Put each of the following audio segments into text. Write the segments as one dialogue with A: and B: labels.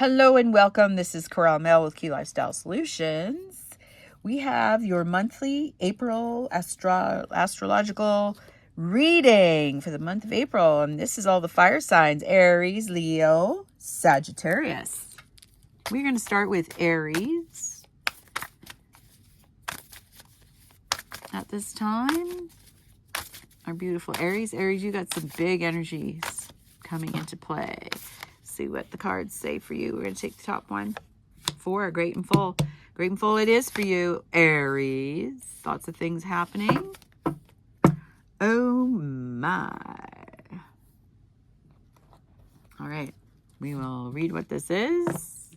A: Hello and welcome. This is Corral Mel with Key Lifestyle Solutions. We have your monthly April astrological reading for the month of April. And this is all the fire signs: Aries, Leo, Sagittarius. We're going to start with Aries at this time. Our beautiful Aries. Aries, you got some big energies coming into play. See what the cards say for you. We're going to take the top one. 4, great and full. Great and full it is for you, Aries. Lots of things happening. Oh my. All right. We will read what this is.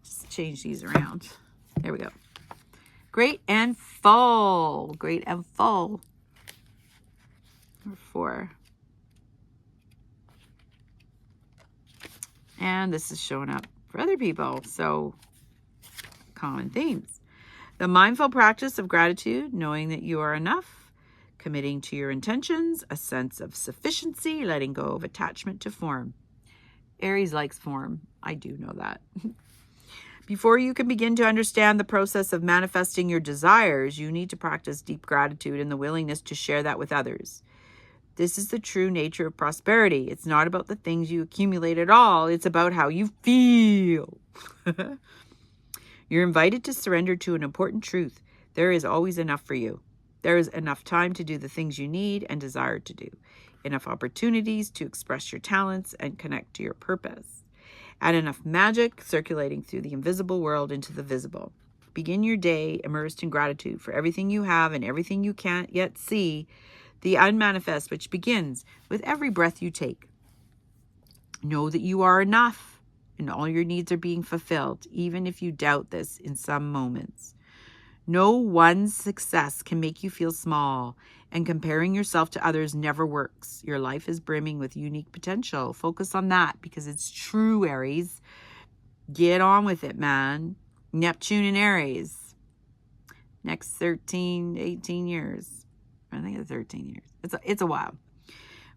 A: Just change these around. There we go. Great and full. Great and full. Number 4. And this is showing up for other people. So, common themes. The mindful practice of gratitude, knowing that you are enough, committing to your intentions, a sense of sufficiency, letting go of attachment to form. Aries likes form. I do know that. Before you can begin to understand the process of manifesting your desires, you need to practice deep gratitude and the willingness to share that with others. This is the true nature of prosperity. It's not about the things you accumulate at all. It's about how you feel. You're invited to surrender to an important truth. There is always enough for you. There is enough time to do the things you need and desire to do. Enough opportunities to express your talents and connect to your purpose. And enough magic circulating through the invisible world into the visible. Begin your day immersed in gratitude for everything you have and everything you can't yet see. The unmanifest, which begins with every breath you take. Know that you are enough and all your needs are being fulfilled, even if you doubt this in some moments. No one's success can make you feel small, and comparing yourself to others never works. Your life is brimming with unique potential. Focus on that because it's true, Aries. Get on with it, man. Neptune and Aries. Next 13, 18 years. I think it's 13 years. It's a while.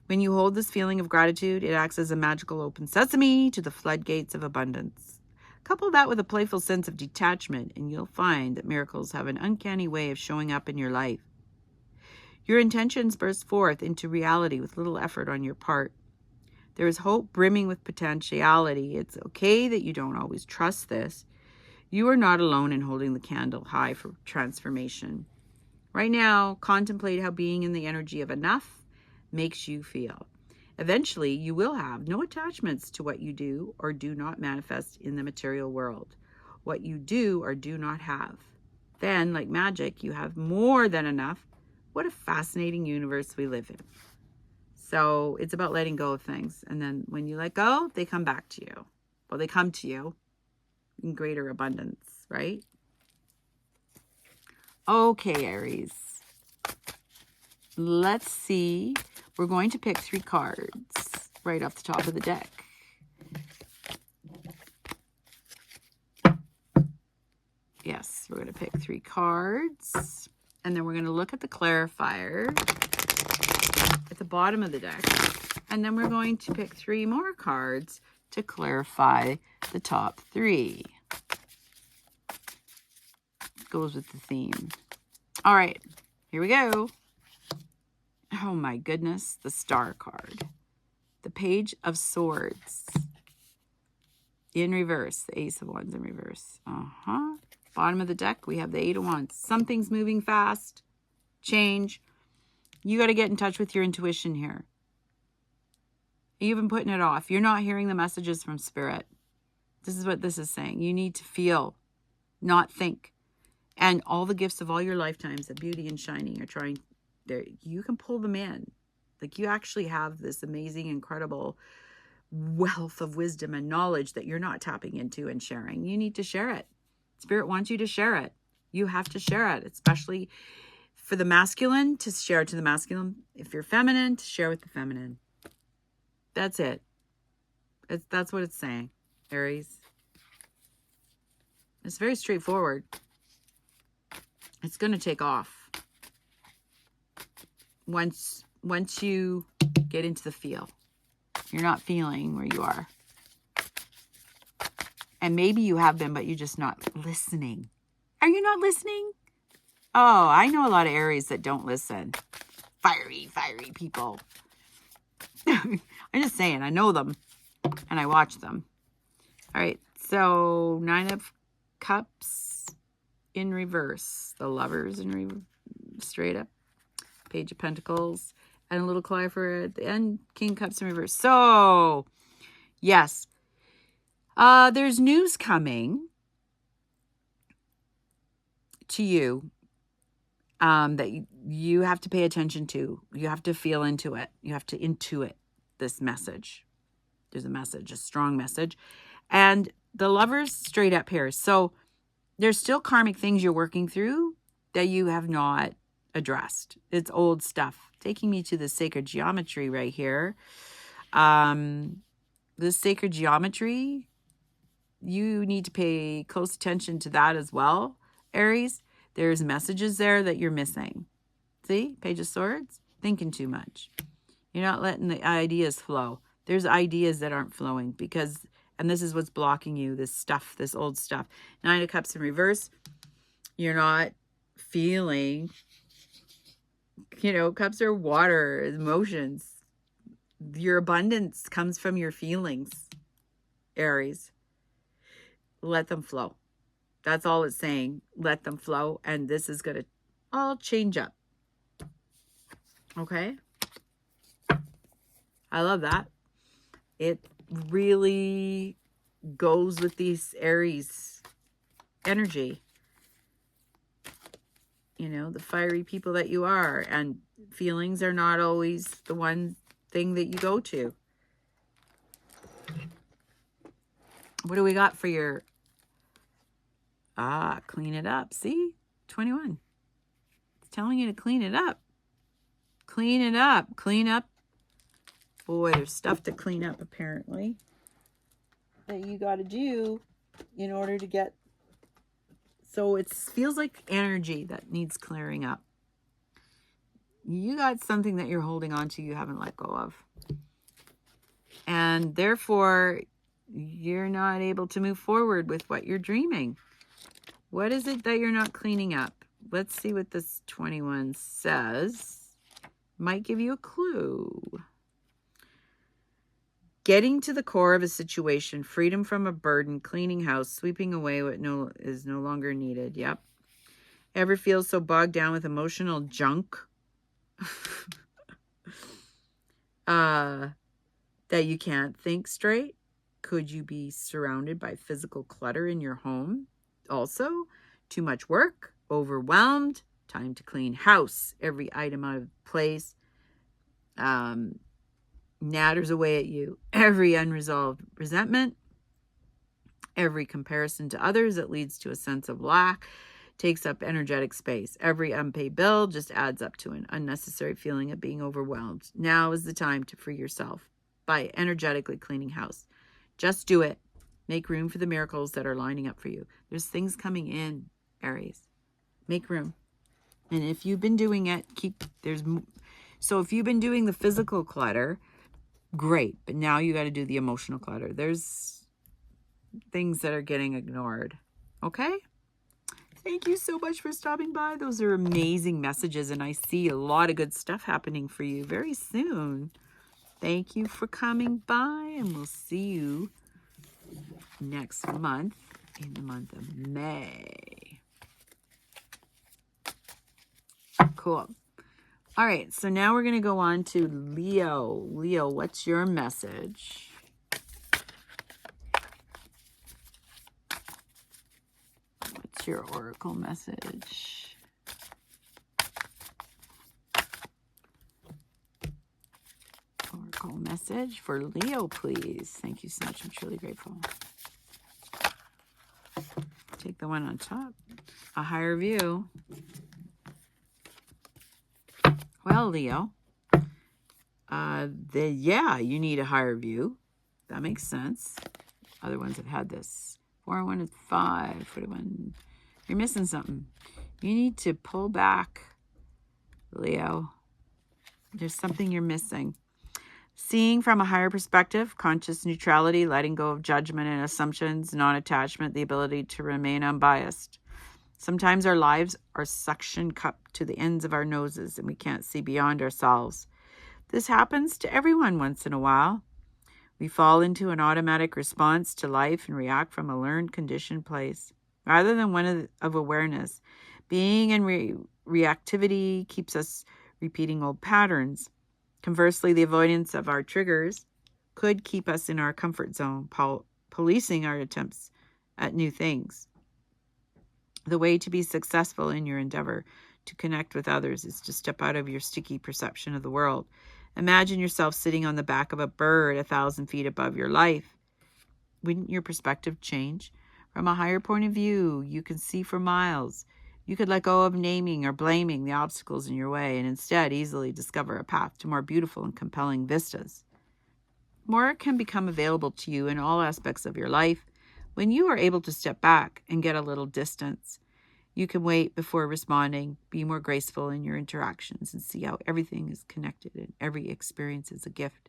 A: When you hold this feeling of gratitude, it acts as a magical open sesame to the floodgates of abundance. Couple that with a playful sense of detachment, and you'll find that miracles have an uncanny way of showing up in your life. Your intentions burst forth into reality with little effort on your part. There is hope brimming with potentiality. It's okay that you don't always trust this. You are not alone in holding the candle high for transformation. Right now, contemplate how being in the energy of enough makes you feel. Eventually, you will have no attachments to what you do or do not manifest in the material world, what you do or do not have. Then, like magic, you have more than enough. What a fascinating universe we live in. So it's about letting go of things. And then when you let go, they come back to you. Well, they come to you in greater abundance, right? Okay, Aries. Let's see. We're going to pick 3 cards right off the top of the deck. Yes, we're going to pick 3 cards. And then we're going to look at the clarifier at the bottom of the deck. And then we're going to pick 3 more cards to clarify the top 3. Goes with the theme. All right, here we go. Oh my goodness, the Star card. The Page of Swords. In reverse, the Ace of Wands in reverse. Bottom of the deck, we have the 8 of Wands. Something's moving fast. Change. You got to get in touch with your intuition here. You've been putting it off. You're not hearing the messages from Spirit. This is what this is saying. You need to feel, not think. And all the gifts of all your lifetimes of beauty and shining are trying there. You can pull them in. Like you actually have this amazing, incredible wealth of wisdom and knowledge that you're not tapping into and sharing. You need to share it. Spirit wants you to share it. You have to share it, especially for the masculine, to share it to the masculine. If you're feminine, to share with the feminine. That's it. That's what it's saying, Aries. It's very straightforward. It's going to take off once you get into the feel. You're not feeling where you are. And maybe you have been, but you're just not listening. Are you not listening? Oh, I know a lot of Aries that don't listen. Fiery people. I'm just saying, I know them and I watch them. All right, so 9 of Cups in reverse. The Lovers in straight up. Page of Pentacles. And a little cipher at the end. King Cups in reverse. So, yes. There's news coming to you that you have to pay attention to. You have to feel into it. You have to intuit this message. There's a message, a strong message. And the Lovers straight up here. So there's still karmic things you're working through that you have not addressed. It's old stuff. Taking me to the sacred geometry right here. The sacred geometry, you need to pay close attention to that as well, Aries. There's messages there that you're missing. See? Page of Swords. Thinking too much. You're not letting the ideas flow. There's ideas that aren't flowing because, and this is what's blocking you, this stuff, this old stuff. 9 of Cups in reverse. You're not feeling, cups are water, emotions. Your abundance comes from your feelings, Aries. Let them flow. That's all it's saying. Let them flow. And this is going to all change up. Okay? I love that. It really goes with these Aries energy. The fiery people that you are. And feelings are not always the one thing that you go to. What do we got for your... clean it up. See? 21. It's telling you to clean it up. Clean it up. Clean up. Boy, there's stuff to clean up, apparently, that you got to do in order to get... So it feels like energy that needs clearing up. You got something that you're holding on to you haven't let go of. And therefore, you're not able to move forward with what you're dreaming. What is it that you're not cleaning up? Let's see what this 21 says. Might give you a clue. Getting to the core of a situation, freedom from a burden, cleaning house, sweeping away what is no longer needed. Yep. Ever feel so bogged down with emotional junk that you can't think straight? Could you be surrounded by physical clutter in your home? Also, too much work, overwhelmed, time to clean house, every item out of place, natters away at you, every unresolved resentment, every comparison to others that leads to a sense of lack, takes up energetic space. Every unpaid bill just adds up to an unnecessary feeling of being overwhelmed. Now is the time to free yourself by energetically cleaning house. Just do it. Make room for the miracles that are lining up for you. There's things coming in, Aries. Make room. And if you've been doing it, so if you've been doing the physical clutter, great. But now you got to do the emotional clutter. There's things that are getting ignored. Okay? Thank you so much for stopping by. Those are amazing messages, and I see a lot of good stuff happening for you very soon. Thank you for coming by, and we'll see you next month, in the month of May. Cool. All right, so now we're going to go on to Leo. Leo, what's your message? What's your oracle message? Oracle message for Leo, please. Thank you so much. I'm truly grateful. Take the one on top. A higher view. Well, Leo, you need a higher view. That makes sense. Other ones have had this. 4, 1, and 5. 41. You're missing something. You need to pull back, Leo. There's something you're missing. Seeing from a higher perspective, conscious neutrality, letting go of judgment and assumptions, non-attachment, the ability to remain unbiased. Sometimes our lives are suction cupped to the ends of our noses and we can't see beyond ourselves. This happens to everyone once in a while. We fall into an automatic response to life and react from a learned, conditioned place, rather than one of awareness. Being in reactivity keeps us repeating old patterns. Conversely, the avoidance of our triggers could keep us in our comfort zone, policing our attempts at new things. The way to be successful in your endeavor to connect with others is to step out of your sticky perception of the world. Imagine yourself sitting on the back of a bird 1,000 feet above your life. Wouldn't your perspective change? From a higher point of view, you can see for miles. You could let go of naming or blaming the obstacles in your way and instead easily discover a path to more beautiful and compelling vistas. More can become available to you in all aspects of your life when you are able to step back and get a little distance. You can wait before responding, be more graceful in your interactions, and see how everything is connected and every experience is a gift.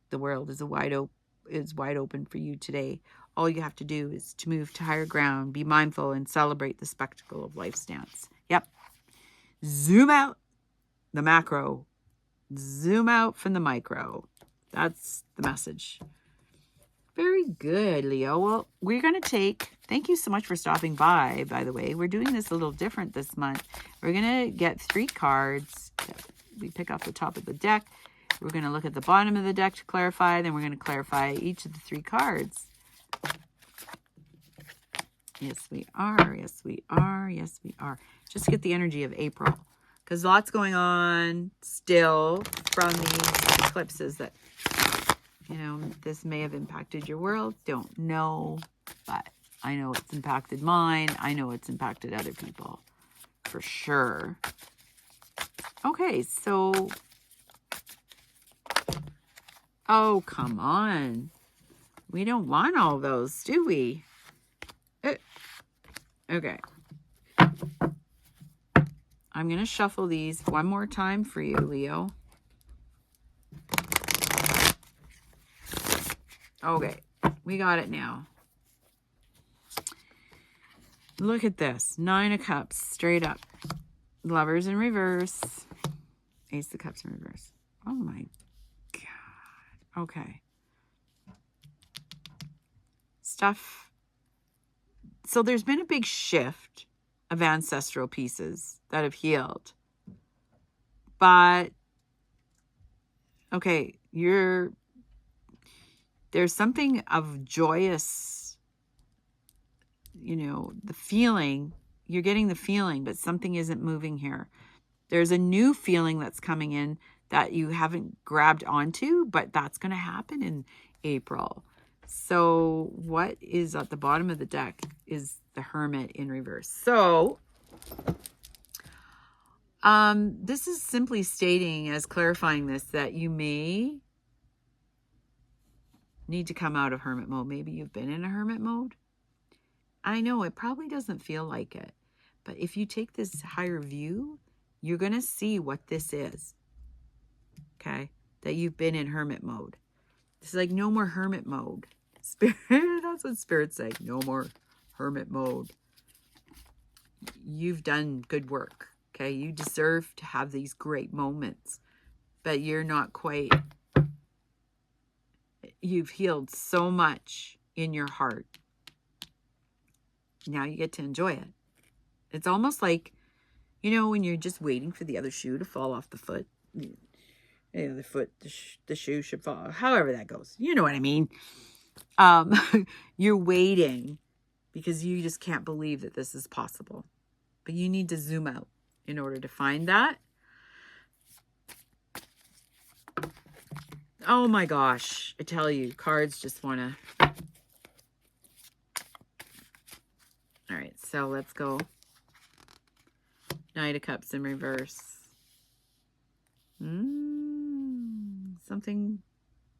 A: The world is wide open for you today. All you have to do is to move to higher ground, be mindful, and celebrate the spectacle of life's dance. Yep. Zoom out the macro. Zoom out from the micro. That's the message. Very good, Leo. Well, we're going to thank you so much for stopping by the way. We're doing this a little different this month. We're going to get 3 cards that we pick off the top of the deck. We're going to look at the bottom of the deck to clarify. Then we're going to clarify each of the 3 cards. Yes, we are. Yes, we are. Yes, we are. Just get the energy of April. Because lots going on still from these eclipses that, this may have impacted your world. Don't know. But I know it's impacted mine. I know it's impacted other people. For sure. Okay, so... Oh, come on. We don't want all those, do we? Okay. I'm going to shuffle these one more time for you, Leo. Okay. We got it now. Look at this. 9 of Cups, straight up. Lovers in reverse. Ace of Cups in reverse. Oh, my God. Okay. Stuff. So there's been a big shift of ancestral pieces that have healed. But, okay, there's something of joyous, the feeling. You're getting the feeling, but something isn't moving here. There's a new feeling that's coming in that you haven't grabbed onto, but that's going to happen in April. So what is at the bottom of the deck is the Hermit in reverse. So this is simply stating, as clarifying this, that you may need to come out of hermit mode. Maybe you've been in a hermit mode. I know it probably doesn't feel like it, but if you take this higher view, you're going to see what this is. Okay? That you've been in hermit mode. It's like no more hermit mode. Spirit, that's what Spirit's saying. No more hermit mode. You've done good work. Okay? You deserve to have these great moments, but you're not quite. You've healed so much in your heart. Now you get to enjoy it. It's almost like, when you're just waiting for the other shoe to fall off the foot. The shoe should fall. However that goes. You know what I mean? You're waiting because you just can't believe that this is possible. But you need to zoom out in order to find that. Oh my gosh. I tell you, cards just want to... All right, so let's go. Knight of Cups in reverse. Something,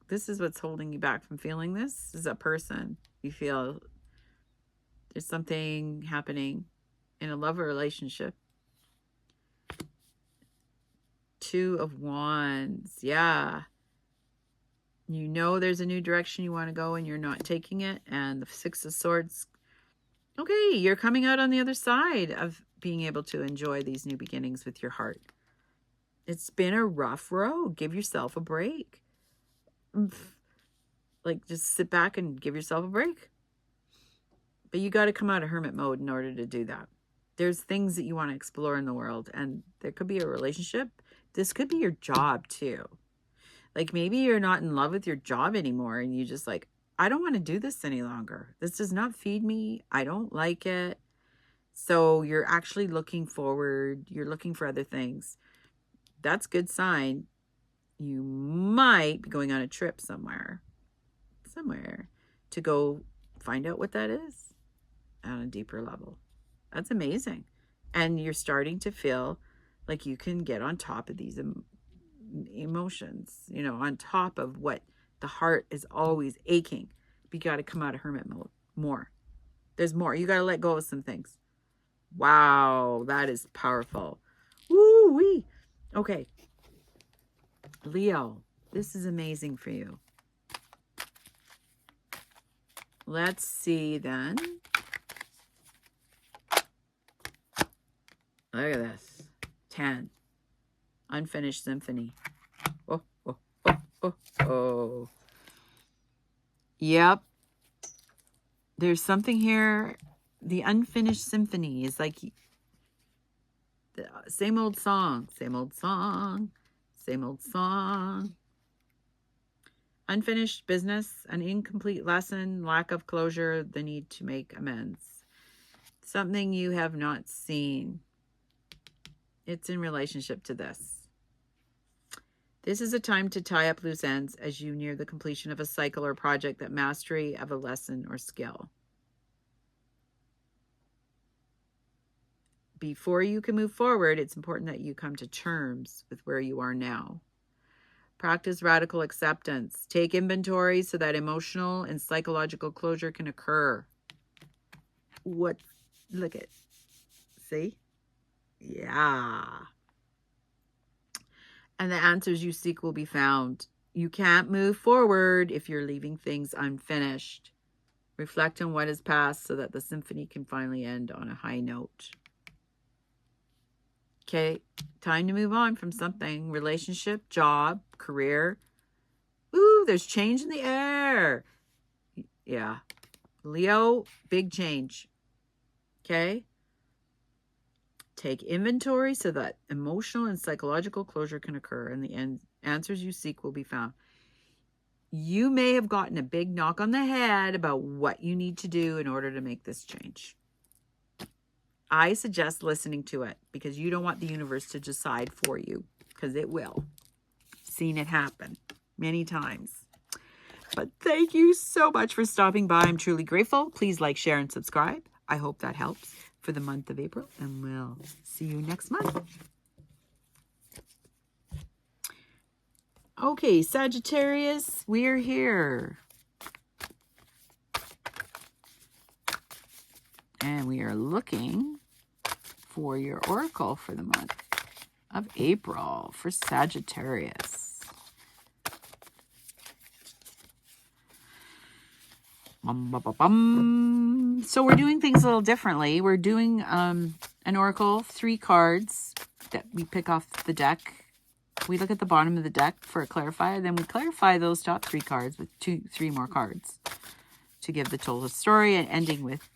A: this is what's holding you back from feeling this. This is a person. You feel there's something happening in a love or relationship. 2 of Wands. Yeah. You know there's a new direction you want to go and you're not taking it. And the Six of Swords, okay, you're coming out on the other side of being able to enjoy these new beginnings with your heart. It's been a rough road. Give yourself a break. Like, just sit back and give yourself a break. But you got to come out of hermit mode in order to do that. There's things that you want to explore in the world, and there could be a relationship. This could be your job too. Like, maybe you're not in love with your job anymore and you just like, I don't want to do this any longer. This does not feed me. I don't like it. So you're actually looking forward. You're looking for other things. That's a good sign. You might be going on a trip somewhere to go find out what that is on a deeper level. That's amazing. And you're starting to feel like you can get on top of these emotions, you know, on top of what the heart is always aching. But you got to come out of hermit mode more. There's more. You got to let go of some things. Wow, that is powerful. Woo-wee. Okay. Leo, this is amazing for you. Let's see then. Look at this. 10. Unfinished symphony. Oh, oh, oh, oh, oh. Yep. There's something here. The unfinished symphony is like the same old song, same old song, same old song. Unfinished business, an incomplete lesson, lack of closure, the need to make amends. Something you have not seen. It's in relationship to this. This is a time to tie up loose ends as you near the completion of a cycle or project, that mastery of a lesson or skill. Before you can move forward, it's important that you come to terms with where you are now. Practice radical acceptance. Take inventory so that emotional and psychological closure can occur. What? Look at. See? Yeah. And the answers you seek will be found. You can't move forward if you're leaving things unfinished. Reflect on what has passed so that the symphony can finally end on a high note. Okay, time to move on from something. Relationship, job, career. Ooh, there's change in the air. Yeah. Leo, big change. Okay. Take inventory so that emotional and psychological closure can occur, and the answers you seek will be found. You may have gotten a big knock on the head about what you need to do in order to make this change. I suggest listening to it, because you don't want the universe to decide for you, because it will. Seen it happen many times. But thank you so much for stopping by. I'm truly grateful. Please like, share, and subscribe. I hope that helps for the month of April, and we'll see you next month. Okay, Sagittarius, we're here. And we are looking for your oracle for the month of April for Sagittarius. So we're doing things a little differently. We're doing an oracle, 3 cards that we pick off the deck. We look at the bottom of the deck for a clarifier. Then we clarify those top 3 cards with 3 more cards to give the total story, and ending with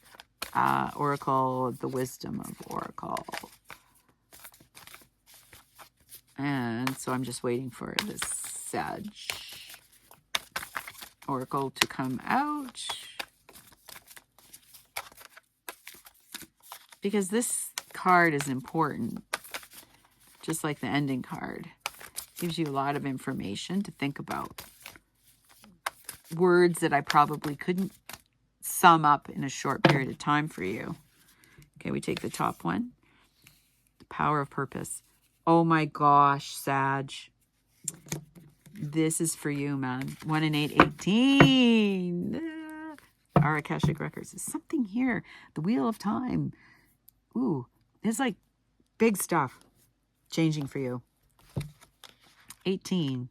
A: Oracle, the wisdom of Oracle. And so I'm just waiting for this Sag Oracle to come out, because this card is important, just like the ending card. It gives you a lot of information to think about. Words that I probably couldn't sum up in a short period of time for you. Okay, we take the top one. The power of purpose. Oh my gosh, Sag. This is for you, man. 1 in 8, 18. Our Akashic Records. There's something here. The Wheel of Time. Ooh, it's like big stuff changing for you. 18.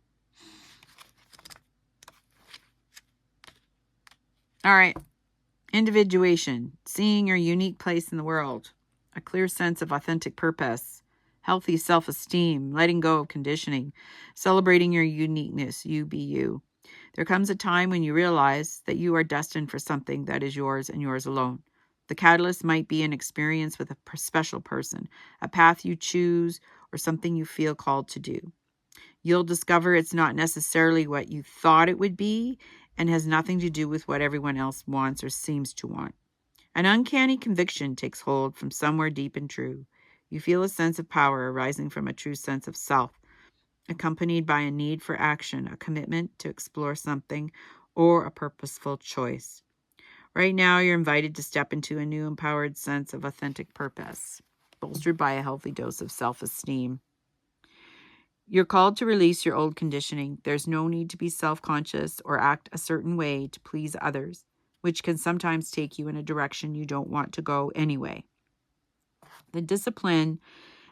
A: All right. Individuation, seeing your unique place in the world, a clear sense of authentic purpose, healthy self-esteem, letting go of conditioning, celebrating your uniqueness, you be you. There comes a time when you realize that you are destined for something that is yours and yours alone. The catalyst might be an experience with a special person, a path you choose, or something you feel called to do. You'll discover it's not necessarily what you thought it would be and has nothing to do with what everyone else wants or seems to want. An uncanny conviction takes hold from somewhere deep and true. You feel a sense of power arising from a true sense of self, accompanied by a need for action, a commitment to explore something, or a purposeful choice. Right now, you're invited to step into a new empowered sense of authentic purpose, bolstered by a healthy dose of self-esteem. You're called to release your old conditioning. There's no need to be self-conscious or act a certain way to please others, which can sometimes take you in a direction you don't want to go anyway. The discipline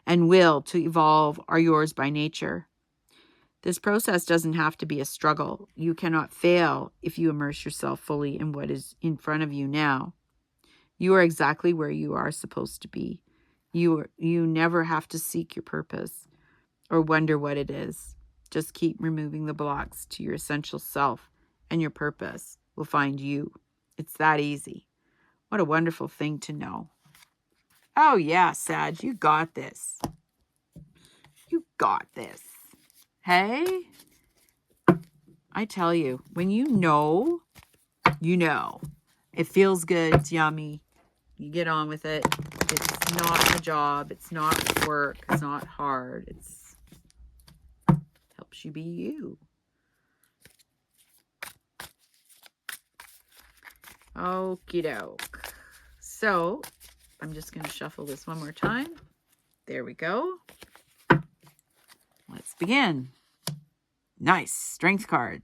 A: and will to evolve are yours by nature. This process doesn't have to be a struggle. You cannot fail if you immerse yourself fully in what is in front of you now. You are exactly where you are supposed to be. You never have to seek your purpose or wonder what it is. Just keep removing the blocks to your essential self, and your purpose will find you. It's that easy. What a wonderful thing to know. Oh yeah, Sag, you got this. You got this. Hey? I tell you, when you know, you know. It feels good. It's yummy. You get on with it. It's not a job. It's not work. It's not hard. It's helps you be you. Okie doke. So I'm just going to shuffle this one more time. There we go. Let's begin. Nice. Strength card.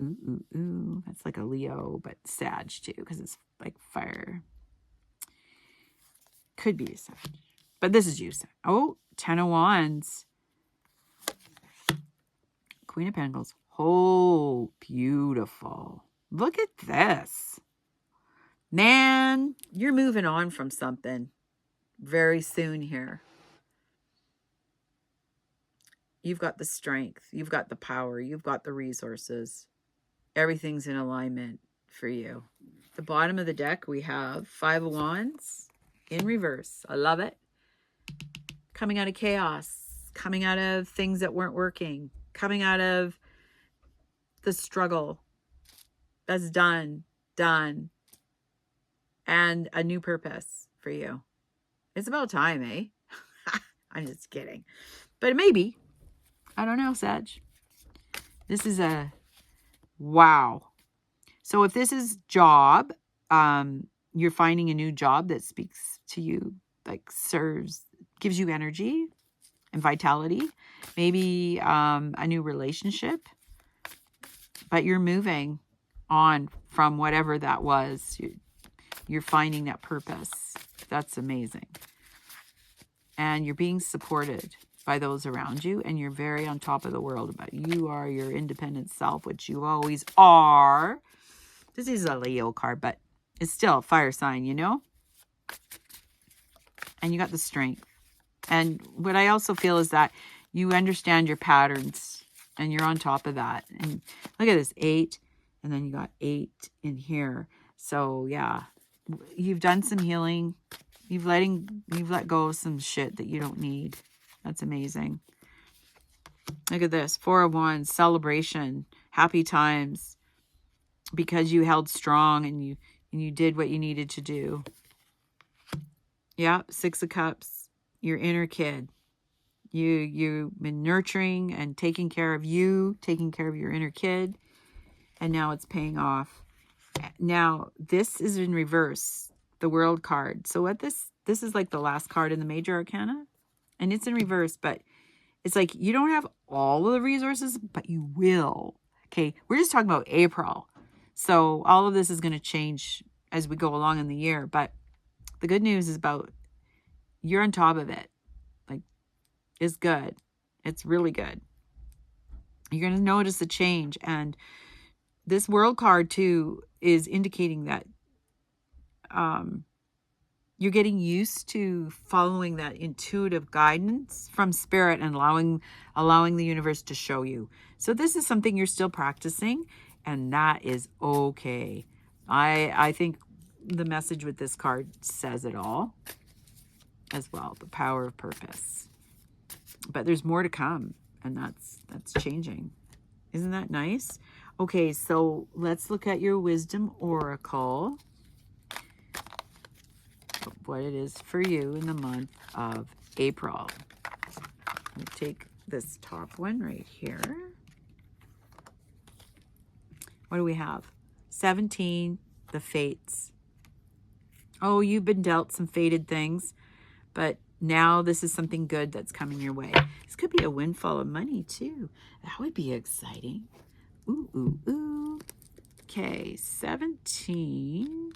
A: Ooh, ooh, ooh. That's like a Leo, but Sag too, because it's like fire. Could be a Sag. But this is you, Sag. Oh, 10 of Wands. Queen of Pentacles. Oh, beautiful. Look at this. Man, you're moving on from something very soon here. You've got the strength. You've got the power. You've got the resources. Everything's in alignment for you. At the bottom of the deck, we have 5 of Wands in reverse. I love it. Coming out of chaos. Coming out of things that weren't working. Coming out of the struggle. That's done. And a new purpose for you. It's about time, eh? I'm just kidding. But maybe. I don't know, Sag. This is a wow. So if this is job, you're finding a new job that speaks to you, like gives you energy and vitality. Maybe a new relationship. But you're moving on from whatever that was. You're finding that purpose. That's amazing. And you're being supported by those around you, and you're very on top of the world about it. You are your independent self, which you always are. This is a Leo card, but it's still a fire sign, you know? And you got the strength. And what I also feel is that you understand your patterns, and you're on top of that. And look at this, 8, and then you got 8 in here. So, yeah, you've done some healing. You've let go of some shit that you don't need. That's amazing. Look at this. 4 of Wands, celebration, happy times, because you held strong and you did what you needed to do. Yeah, 6 of Cups, your inner kid. You've been nurturing and taking care of you, taking care of your inner kid, and now it's paying off. Now, this is in reverse, the World card. So what this is like the last card in the Major Arcana, and it's in reverse, but it's like you don't have all of the resources, but you will. Okay, we're just talking about April. So all of this is going to change as we go along in the year, but the good news is about you're on top of it. Like, it's good. It's really good. You're going to notice a change. And this World card too, is indicating that you're getting used to following that intuitive guidance from spirit and allowing the universe to show you. So this is something you're still practicing, and that is okay. I think the message with this card says it all as well. The power of purpose. But there's more to come, and that's changing. Isn't that nice? Okay, so let's look at your wisdom oracle. What it is for you in the month of April. I'll take this top one right here. What do we have? 17, the fates. Oh, you've been dealt some fated things, but now this is something good that's coming your way. This could be a windfall of money too. That would be exciting. Ooh, ooh, ooh. Okay, 17.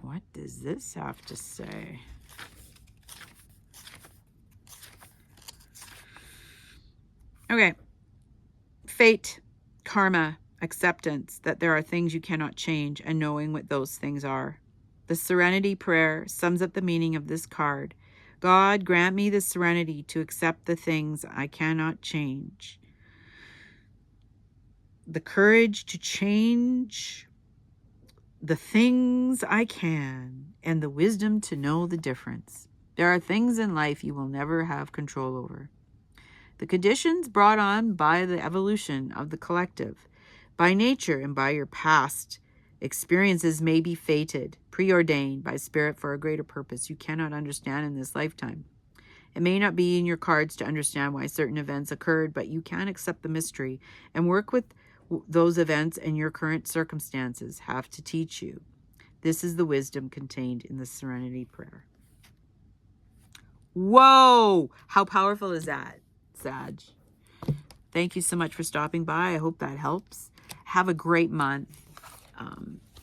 A: What does this have to say? Okay. Fate, karma, acceptance, that there are things you cannot change, and knowing what those things are. The serenity prayer sums up the meaning of this card. God, grant me the serenity to accept the things I cannot change. The courage to change the things I can, and the wisdom to know the difference. There are things in life you will never have control over. The conditions brought on by the evolution of the collective, by nature and by your past experiences may be fated, preordained by spirit for a greater purpose you cannot understand in this lifetime. It may not be in your cards to understand why certain events occurred, but you can accept the mystery and work with those events and your current circumstances have to teach you. This is the wisdom contained in the Serenity Prayer. Whoa! How powerful is that, Sag? Thank you so much for stopping by. I hope that helps. Have a great month.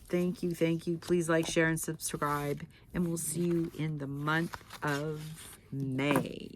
A: Thank you, thank you. Please like, share, and subscribe. And we'll see you in the month of May.